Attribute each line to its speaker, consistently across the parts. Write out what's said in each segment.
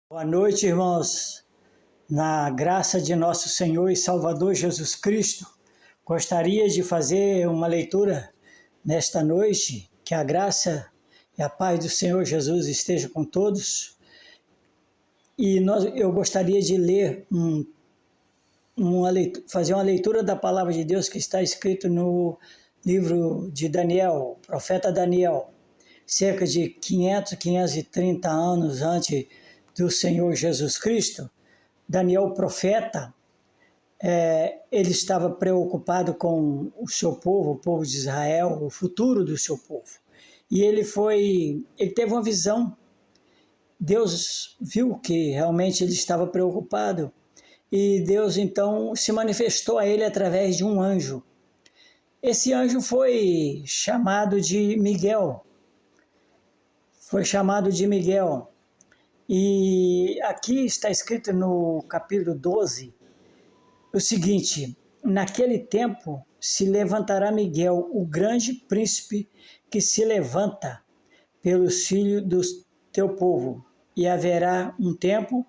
Speaker 1: Boa noite, irmãos. Na graça de nosso Senhor e Salvador Jesus Cristo, gostaria de fazer uma leitura nesta noite. Que a graça e a paz do Senhor Jesus esteja com todos. Eu gostaria de ler fazer uma leitura da palavra de Deus que está escrito no livro de Daniel, profeta Daniel, cerca de 530 anos antes do Senhor Jesus Cristo. Daniel, profeta, ele estava preocupado com o seu povo, o povo de Israel, o futuro do seu povo. E ele teve uma visão. Deus viu que realmente ele estava preocupado e Deus então se manifestou a ele através de um anjo. Esse anjo foi chamado de Miguel. E aqui está escrito no capítulo 12 o seguinte: naquele tempo se levantará Miguel, o grande príncipe que se levanta pelos filhos do teu povo, e haverá um tempo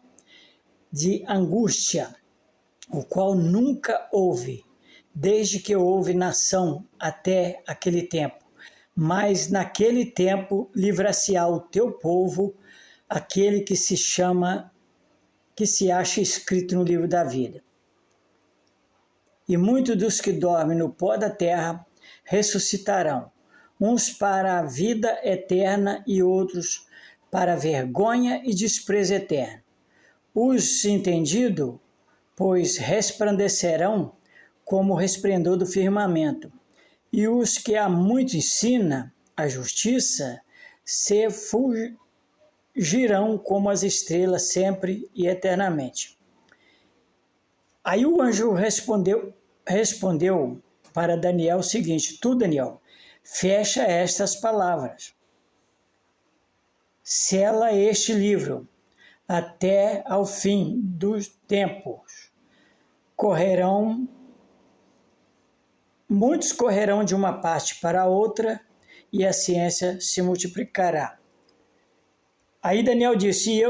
Speaker 1: de angústia, o qual nunca houve, desde que houve nação até aquele tempo. Mas naquele tempo livrar-se-á o teu povo, aquele que se acha escrito no livro da vida. E muitos dos que dormem no pó da terra ressuscitarão, uns para a vida eterna e outros para a vergonha e desprezo eterno. Os entendidos, pois resplandecerão como o resplendor do firmamento, e os que há muito ensina a justiça se fulgirão como as estrelas sempre e eternamente. Aí o anjo respondeu para Daniel o seguinte: tu, Daniel, fecha estas palavras, sela este livro, até ao fim dos tempos. Muitos correrão de uma parte para a outra, e a ciência se multiplicará. Aí Daniel disse: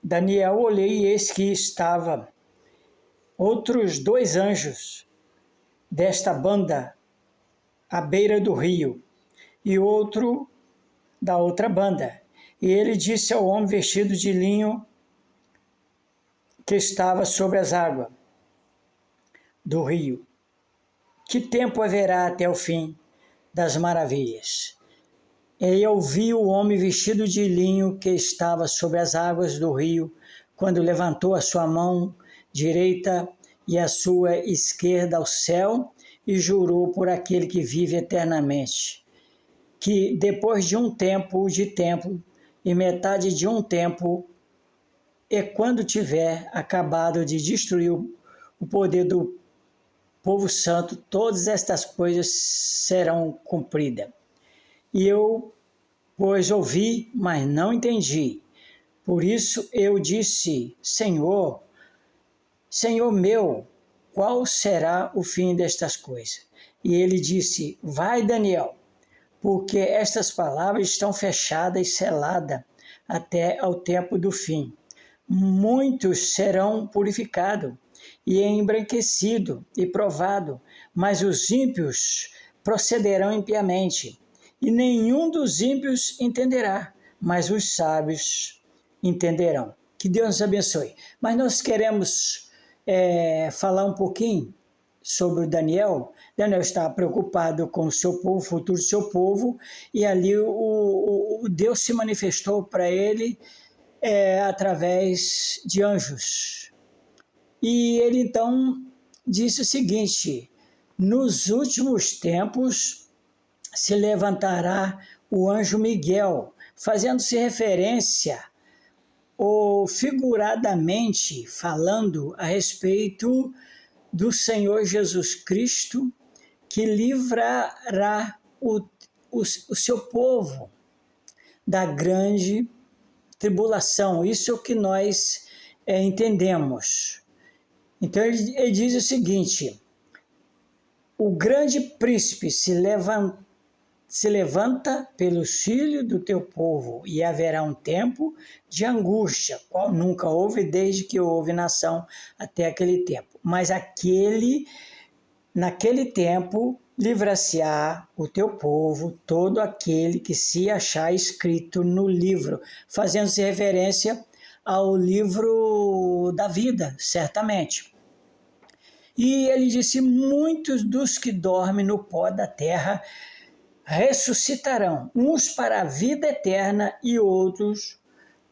Speaker 1: Daniel, olhei e eis que estava outros 2 anjos desta banda à beira do rio, e outro da outra banda. E ele disse ao homem vestido de linho que estava sobre as águas do rio: que tempo haverá até o fim das maravilhas? E eu vi o homem vestido de linho que estava sobre as águas do rio, quando levantou a sua mão direita e a sua esquerda ao céu, e jurou por aquele que vive eternamente, que depois de um tempo e metade de um tempo, e quando tiver acabado de destruir o poder do povo santo, todas estas coisas serão cumpridas. E eu, pois, ouvi, mas não entendi. Por isso eu disse: Senhor meu, qual será o fim destas coisas? E ele disse: vai, Daniel, porque estas palavras estão fechadas e seladas até ao tempo do fim. Muitos serão purificados e embranquecidos e provados, mas os ímpios procederão impiamente. E nenhum dos ímpios entenderá, mas os sábios entenderão. Que Deus nos abençoe. Mas nós queremos falar um pouquinho sobre o Daniel. Daniel está preocupado com o seu povo, o futuro do seu povo, e ali o Deus se manifestou para ele através de anjos. E ele então disse o seguinte: nos últimos tempos se levantará o anjo Miguel, fazendo-se referência ou figuradamente falando a respeito do Senhor Jesus Cristo, que livrará o seu povo da grande tribulação. Isso é o que nós entendemos. Então ele diz o seguinte: o grande príncipe se levanta pelos filhos do teu povo, e haverá um tempo de angústia, qual nunca houve desde que houve nação até aquele tempo. Mas naquele tempo, livrar-se-á o teu povo, todo aquele que se achar escrito no livro, fazendo-se referência ao livro da vida, certamente. E ele disse, muitos dos que dormem no pó da terra ressuscitarão, uns para a vida eterna e outros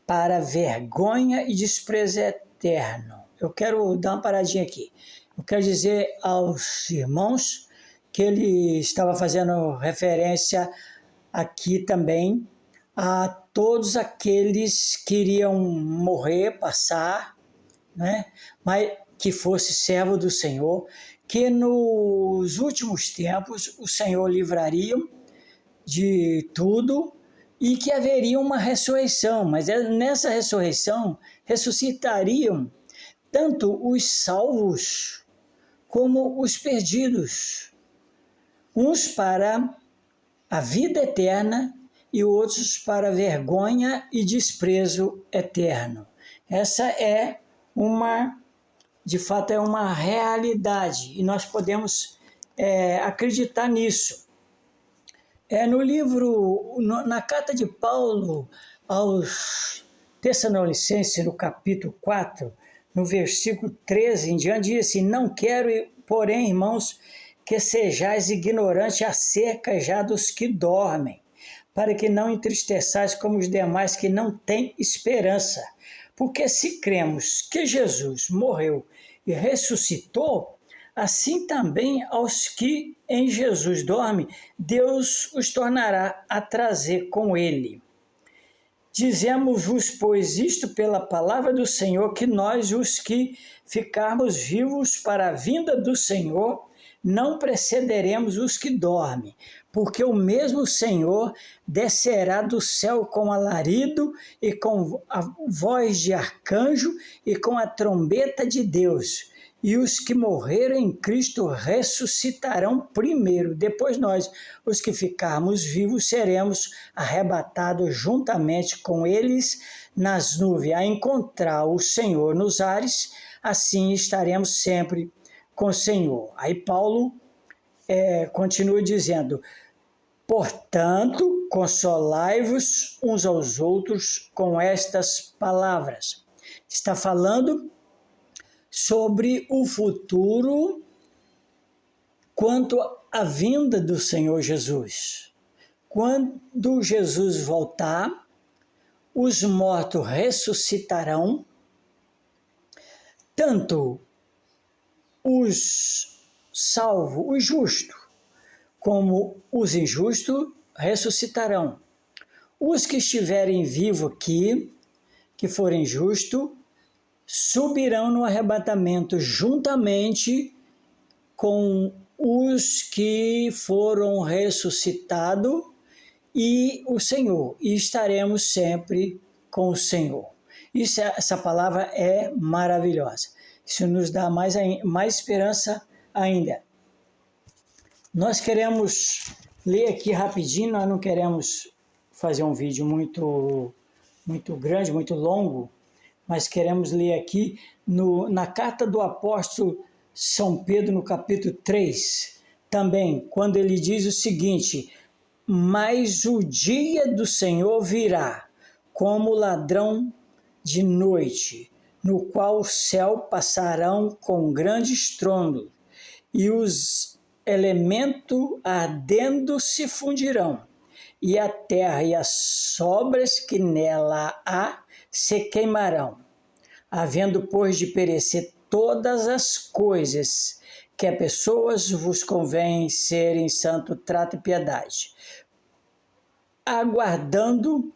Speaker 1: para vergonha e desprezo eterno. Eu quero dar uma paradinha aqui. Eu quero dizer aos irmãos que ele estava fazendo referência aqui também a todos aqueles que iriam morrer, passar, né? Mas que fosse servo do Senhor, que nos últimos tempos o Senhor livraria de tudo e que haveria uma ressurreição, mas nessa ressurreição ressuscitariam tanto os salvos como os perdidos, uns para a vida eterna e outros para vergonha e desprezo eterno. Essa de fato, é uma realidade e nós podemos acreditar nisso. No livro, na carta de Paulo aos Tessalonicenses, no capítulo 4, no versículo 13 em diante, diz assim, não quero, porém, irmãos, que sejais ignorantes acerca já dos que dormem, para que não entristeçais como os demais que não têm esperança. Porque se cremos que Jesus morreu e ressuscitou, assim também aos que em Jesus dormem, Deus os tornará a trazer com ele. Dizemos-vos, pois, isto pela palavra do Senhor, que nós, os que ficarmos vivos para a vinda do Senhor, não precederemos os que dormem, porque o mesmo Senhor descerá do céu com alarido e com a voz de arcanjo e com a trombeta de Deus. E os que morreram em Cristo ressuscitarão primeiro. Depois nós, os que ficarmos vivos, seremos arrebatados juntamente com eles nas nuvens, a encontrar o Senhor nos ares, assim estaremos sempre com o Senhor. Aí Paulo continua dizendo, portanto, consolai-vos uns aos outros com estas palavras. Está falando sobre o futuro quanto à vinda do Senhor Jesus. Quando Jesus voltar, os mortos ressuscitarão, tanto os salvos, os justos, como os injustos ressuscitarão. Os que estiverem vivos aqui, que forem justos, subirão no arrebatamento juntamente com os que foram ressuscitados e o Senhor, e estaremos sempre com o Senhor. Essa palavra é maravilhosa. Isso nos dá mais esperança ainda. Nós queremos ler aqui rapidinho, nós não queremos fazer um vídeo muito grande, muito longo, mas queremos ler aqui na carta do apóstolo São Pedro, no capítulo 3, também, quando ele diz o seguinte, mas o dia do Senhor virá, como ladrão de noite, no qual o céu passarão com grande estrondo, e os elementos ardendo se fundirão, e a terra e as obras que nela há se queimarão, havendo, pois, de perecer todas as coisas, que a pessoas vos convém serem santo trato e piedade, aguardando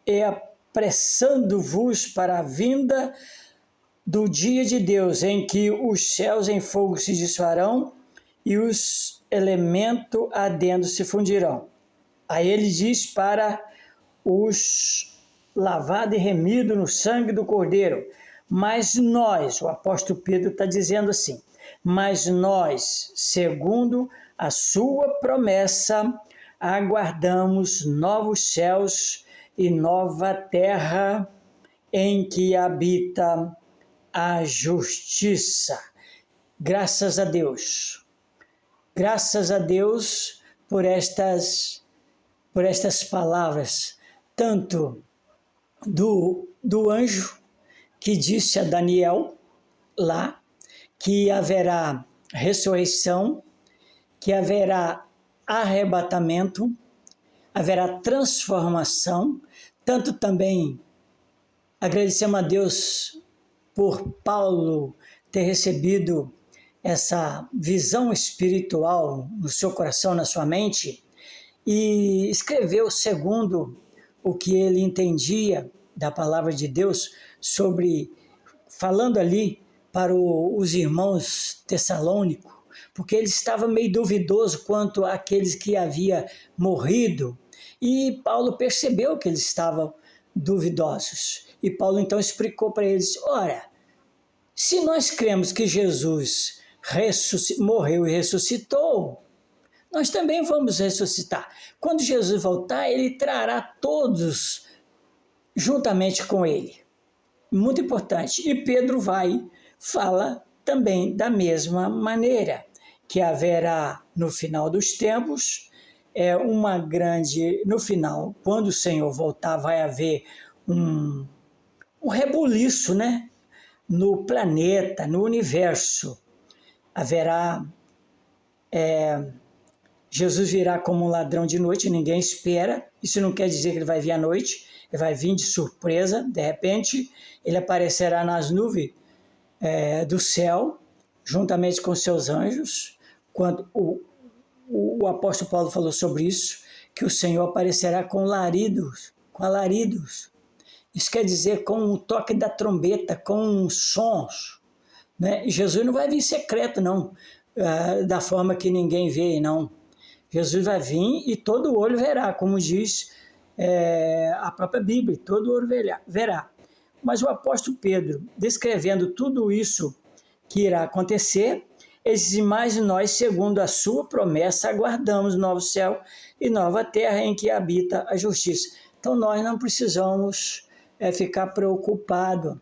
Speaker 1: e apressando-vos para a vinda do dia de Deus, em que os céus em fogo se desfarão e os elementos ardendo se fundirão. Aí ele diz para os lavados e remidos no sangue do Cordeiro. Mas nós, o apóstolo Pedro está dizendo assim, mas nós, segundo a sua promessa, aguardamos novos céus e nova terra em que habita a justiça. Graças a Deus. Graças a Deus por estas palavras, tanto do anjo que disse a Daniel lá que haverá ressurreição, que haverá arrebatamento, haverá transformação, tanto também agradecemos a Deus por Paulo ter recebido essa visão espiritual no seu coração, na sua mente, e escreveu segundo o que ele entendia da palavra de Deus, falando ali para os irmãos tessalônicos, porque ele estava meio duvidoso quanto àqueles que havia morrido, e Paulo percebeu que eles estavam duvidosos. E Paulo então explicou para eles: ora, se nós cremos que Jesus morreu e ressuscitou, nós também vamos ressuscitar. Quando Jesus voltar, ele trará todos juntamente com ele. Muito importante. E Pedro fala também da mesma maneira, que haverá no final dos tempos, no final, quando o Senhor voltar, vai haver um rebuliço, né? No planeta, no universo. Haverá, Jesus virá como um ladrão de noite, ninguém espera. Isso não quer dizer que ele vai vir à noite, ele vai vir de surpresa, de repente, ele aparecerá nas nuvens do céu, juntamente com seus anjos. Quando o apóstolo Paulo falou sobre isso, que o Senhor aparecerá com alaridos. Isso quer dizer com o toque da trombeta, com sons. Né? E Jesus não vai vir secreto, não, da forma que ninguém vê, não. Jesus vai vir e todo olho verá, como diz a própria Bíblia, todo olho verá. Mas o apóstolo Pedro, descrevendo tudo isso que irá acontecer, ele diz: mas nós, segundo a sua promessa, aguardamos novo céu e nova terra em que habita a justiça. Então nós não precisamos ficar preocupados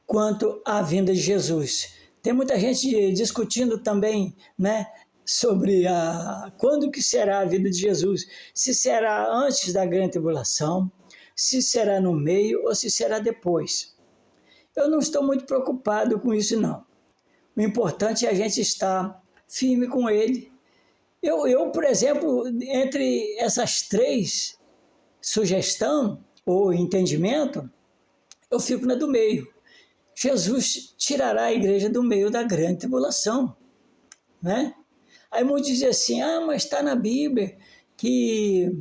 Speaker 1: quanto à vinda de Jesus. Tem muita gente discutindo também, né, sobre quando que será a vinda de Jesus, se será antes da grande tribulação, se será no meio ou se será depois. Eu não estou muito preocupado com isso, não. O importante é a gente estar firme com ele. Eu, por exemplo, entre essas três sugestões ou entendimento, eu fico na do meio. Jesus tirará a igreja do meio da grande tribulação, né? Aí muitos dizem assim: mas está na Bíblia que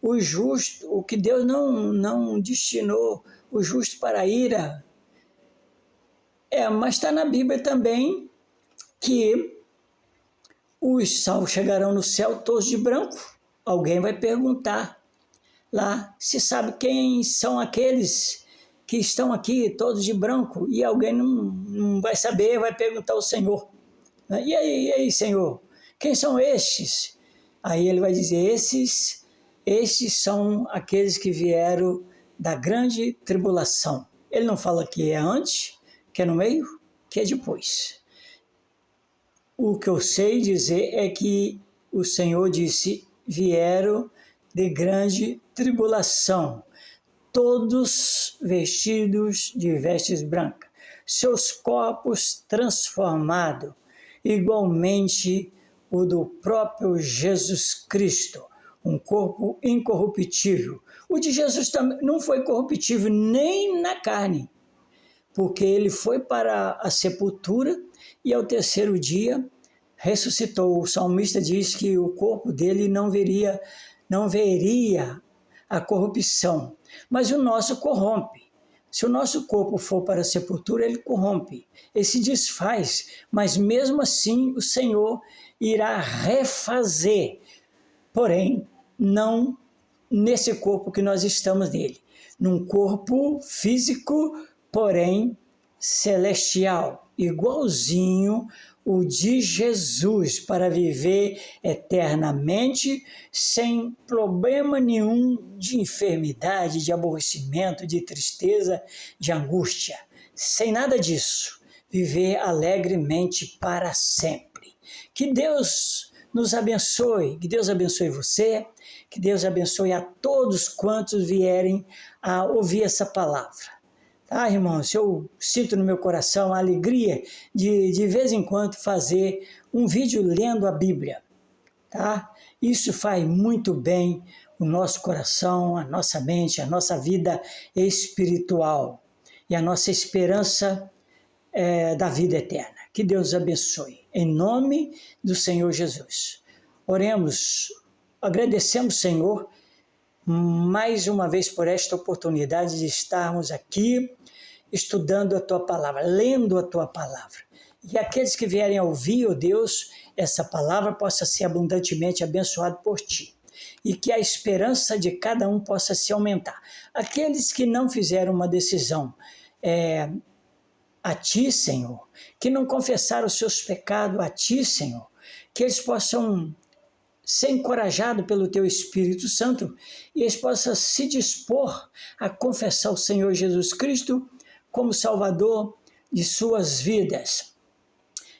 Speaker 1: o justo, o que Deus não destinou o justo para a ira. Mas está na Bíblia também que os salvos chegarão no céu todos de branco. Alguém vai perguntar lá se sabe quem são aqueles que estão aqui todos de branco, e alguém não vai saber, vai perguntar ao Senhor: e aí, Senhor, quem são estes? Aí ele vai dizer: estes são aqueles que vieram da grande tribulação. Ele não fala que é antes, que é no meio, que é depois. O que eu sei dizer é que o Senhor disse: vieram de grande tribulação, todos vestidos de vestes brancas, seus corpos transformados, igualmente o do próprio Jesus Cristo, um corpo incorruptível. O de Jesus também não foi corruptível nem na carne, porque ele foi para a sepultura e ao terceiro dia ressuscitou. O salmista diz que o corpo dele não veria a corrupção, mas o nosso corrompe. Se o nosso corpo for para a sepultura, ele corrompe, ele se desfaz, mas mesmo assim o Senhor irá refazer, porém não nesse corpo que nós estamos nele, num corpo físico, porém celestial, igualzinho o de Jesus, para viver eternamente sem problema nenhum de enfermidade, de aborrecimento, de tristeza, de angústia. Sem nada disso, viver alegremente para sempre. Que Deus nos abençoe, que Deus abençoe você, que Deus abençoe a todos quantos vierem a ouvir essa palavra. Tá, irmãos? Eu sinto no meu coração a alegria de vez em quando fazer um vídeo lendo a Bíblia. Tá? Isso faz muito bem o nosso coração, a nossa mente, a nossa vida espiritual e a nossa esperança da vida eterna. Que Deus abençoe. Em nome do Senhor Jesus. Oremos, agradecemos, Senhor, mais uma vez por esta oportunidade de estarmos aqui estudando a Tua Palavra, lendo a Tua Palavra. E aqueles que vierem a ouvir, ó Deus, essa palavra possa ser abundantemente abençoada por Ti. E que a esperança de cada um possa se aumentar. Aqueles que não fizeram uma decisão a Ti, Senhor, que não confessaram os seus pecados a Ti, Senhor, que eles possam ser encorajados pelo Teu Espírito Santo e eles possam se dispor a confessar o Senhor Jesus Cristo como Salvador de suas vidas.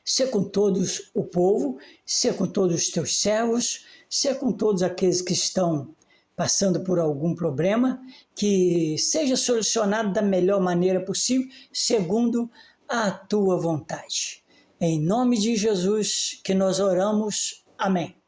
Speaker 1: Ser com todos o povo, ser com todos os Teus servos, ser com todos aqueles que estão passando por algum problema, que seja solucionado da melhor maneira possível, segundo a Tua vontade. Em nome de Jesus que nós oramos. Amém.